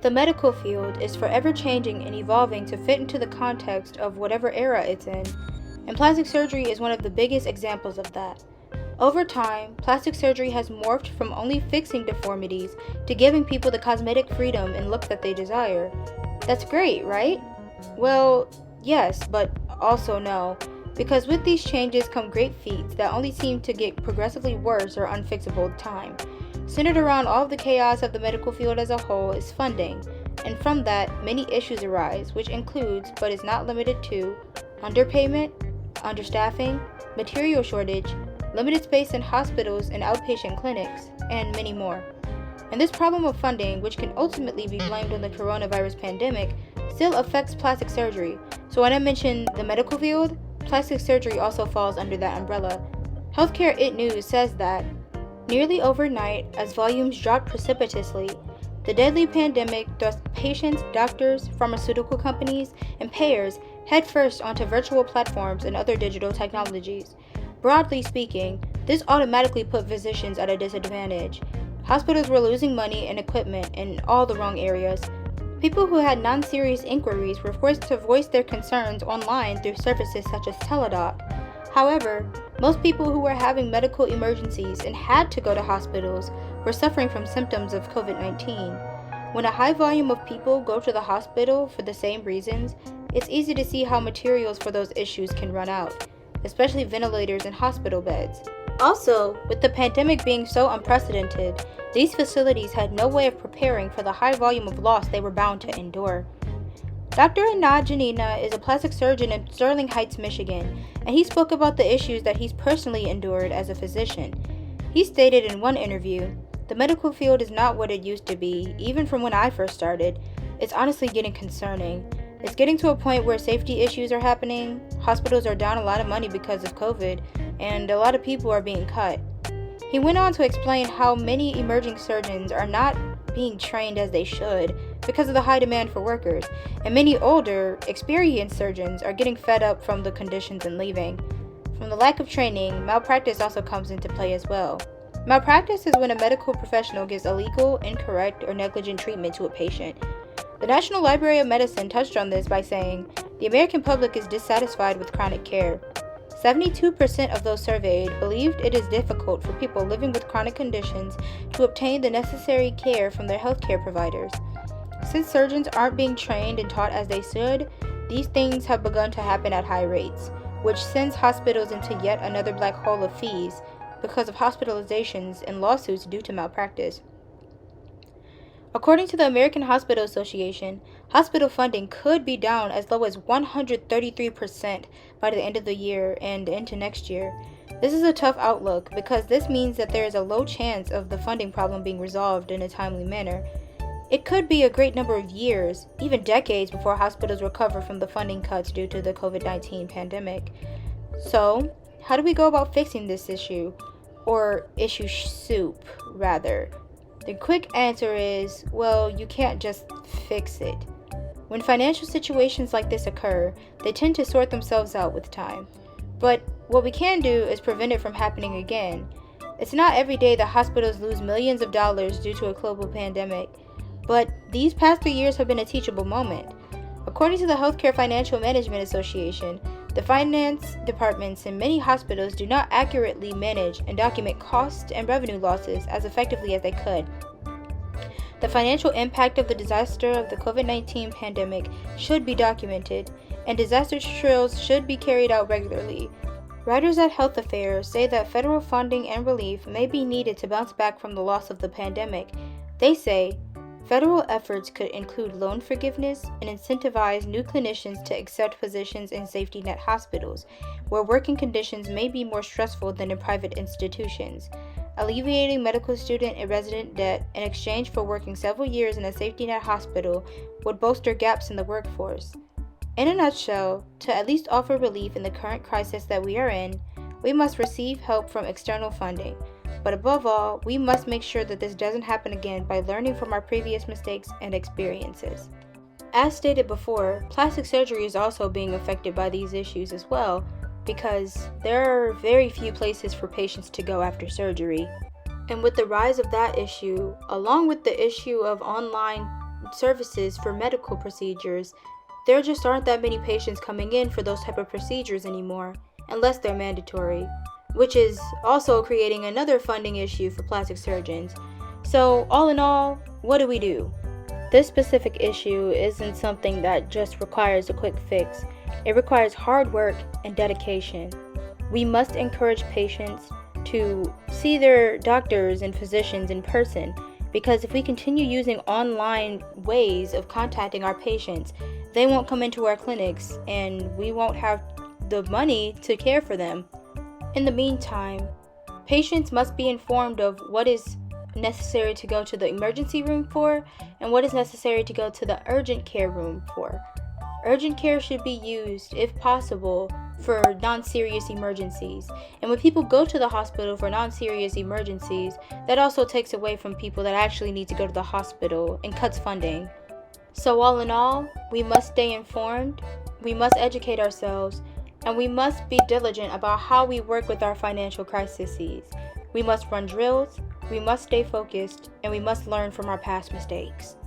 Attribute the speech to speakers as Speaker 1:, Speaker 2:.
Speaker 1: The medical field is forever changing and evolving to fit into the context of whatever era it's in, and plastic surgery is one of the biggest examples of that. Over time, plastic surgery has morphed from only fixing deformities to giving people the cosmetic freedom and look that they desire. That's great, right? Well, yes, but also no, because with these changes come great feats that only seem to get progressively worse or unfixable with time. Centered around all of the chaos of the medical field as a whole is funding, and from that, many issues arise, which includes, but is not limited to, underpayment, understaffing, material shortage, limited space in hospitals and outpatient clinics, and many more. And this problem of funding, which can ultimately be blamed on the coronavirus pandemic, still affects plastic surgery. So when I mention the medical field, plastic surgery also falls under that umbrella. Healthcare It News says that, nearly overnight, as volumes dropped precipitously, the deadly pandemic thrust patients, doctors, pharmaceutical companies, and payers headfirst onto virtual platforms and other digital technologies. Broadly speaking, this automatically put physicians at a disadvantage. Hospitals were losing money and equipment in all the wrong areas. People who had non-serious inquiries were forced to voice their concerns online through services such as Teladoc. However, most people who were having medical emergencies and had to go to hospitals were suffering from symptoms of COVID-19. When a high volume of people go to the hospital for the same reasons, it's easy to see how materials for those issues can run out, especially ventilators and hospital beds. Also, with the pandemic being so unprecedented, these facilities had no way of preparing for the high volume of loss they were bound to endure. Dr. Anad Janina is a plastic surgeon in Sterling Heights, Michigan, and he spoke about the issues that he's personally endured as a physician. He stated in one interview, "The medical field is not what it used to be, even from when I first started. It's honestly getting concerning. It's getting to a point where safety issues are happening, hospitals are down a lot of money because of COVID, and a lot of people are being cut." He went on to explain how many emerging surgeons are not being trained as they should because of the high demand for workers, and many older, experienced surgeons are getting fed up from the conditions and leaving. From the lack of training, malpractice also comes into play as well. Malpractice is when a medical professional gives illegal, incorrect, or negligent treatment to a patient. The National Library of Medicine touched on this by saying, "The American public is dissatisfied with chronic care. 72% of those surveyed believed it is difficult for people living with chronic conditions to obtain the necessary care from their healthcare providers. Since surgeons aren't being trained and taught as they should, these things have begun to happen at high rates, which sends hospitals into yet another black hole of fees because of hospitalizations and lawsuits due to malpractice." According to the American Hospital Association, hospital funding could be down as low as 133% by the end of the year and into next year. This is a tough outlook because this means that there is a low chance of the funding problem being resolved in a timely manner. It could be a great number of years, even decades, before hospitals recover from the funding cuts due to the COVID-19 pandemic. So, how do we go about fixing this issue? Or issue soup, rather. The quick answer is, well, you can't just fix it. When financial situations like this occur, they tend to sort themselves out with time. But what we can do is prevent it from happening again. It's not every day that hospitals lose millions of dollars due to a global pandemic, but these past 3 years have been a teachable moment. According to the Healthcare Financial Management Association, the finance departments in many hospitals do not accurately manage and document costs and revenue losses as effectively as they could. The financial impact of the disaster of the COVID-19 pandemic should be documented, and disaster drills should be carried out regularly. Writers at Health Affairs say that federal funding and relief may be needed to bounce back from the loss of the pandemic. They say, federal efforts could include loan forgiveness and incentivize new clinicians to accept positions in safety net hospitals, where working conditions may be more stressful than in private institutions. Alleviating medical student and resident debt in exchange for working several years in a safety net hospital would bolster gaps in the workforce. In a nutshell, to at least offer relief in the current crisis that we are in, we must receive help from external funding. But above all, we must make sure that this doesn't happen again by learning from our previous mistakes and experiences. As stated before, plastic surgery is also being affected by these issues as well, because there are very few places for patients to go after surgery. And with the rise of that issue, along with the issue of online services for medical procedures, there just aren't that many patients coming in for those type of procedures anymore, unless they're mandatory, which is also creating another funding issue for plastic surgeons. So, all in all, what do we do? This specific issue isn't something that just requires a quick fix. It requires hard work and dedication. We must encourage patients to see their doctors and physicians in person, because if we continue using online ways of contacting our patients, they won't come into our clinics and we won't have the money to care for them. In the meantime, patients must be informed of what is necessary to go to the emergency room for and what is necessary to go to the urgent care room for. Urgent care should be used, if possible, for non-serious emergencies. And when people go to the hospital for non-serious emergencies, that also takes away from people that actually need to go to the hospital and cuts funding. So all in all, we must stay informed, we must educate ourselves, and we must be diligent about how we work with our financial crises. We must run drills, we must stay focused, and we must learn from our past mistakes.